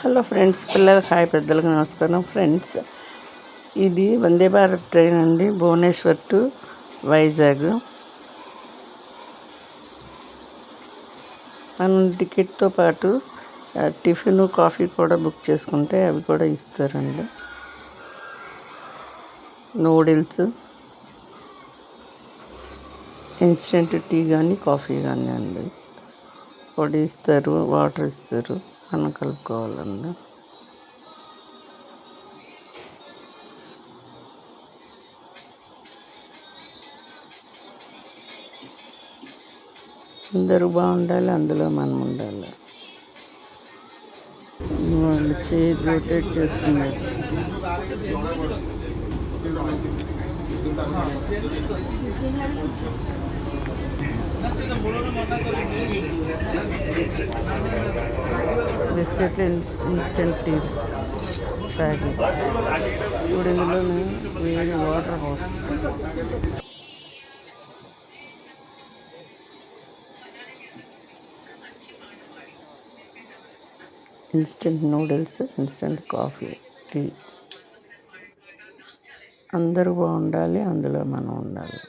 Hello friends, పిల్లలకి hi, పెద్దలకు నమస్కారం. ఫ్రెండ్స్, ఇది వందే భారత్ ట్రైన్ అండి, భువనేశ్వర్ టు వైజాగ్. మనం టికెట్తో పాటు టిఫిన్, కాఫీ కూడా బుక్ చేసుకుంటే అవి కూడా ఇస్తారండి. నూడిల్స్, ఇన్స్టెంట్ టీ కానీ కాఫీ కానీ అండి, పొడి ఇస్తారు, వాటర్ ఇస్తారు, మనం కలుపుకోవాలండి. అందరూ బాగుండాలి, అందులో మనం ఉండాలి. వాళ్ళు చేయి రొటేట్ చేస్తున్నారు. బిస్కెట్లు, ఇన్స్టెంట్ టీ ప్యాకెట్. ఇప్పుడు ఇందులో వేడి వాటర్ పోస్తుంది. Instant noodles, instant coffee, tea. అందరూ బాగుండాలి, అందులో మనం ఉండాలి.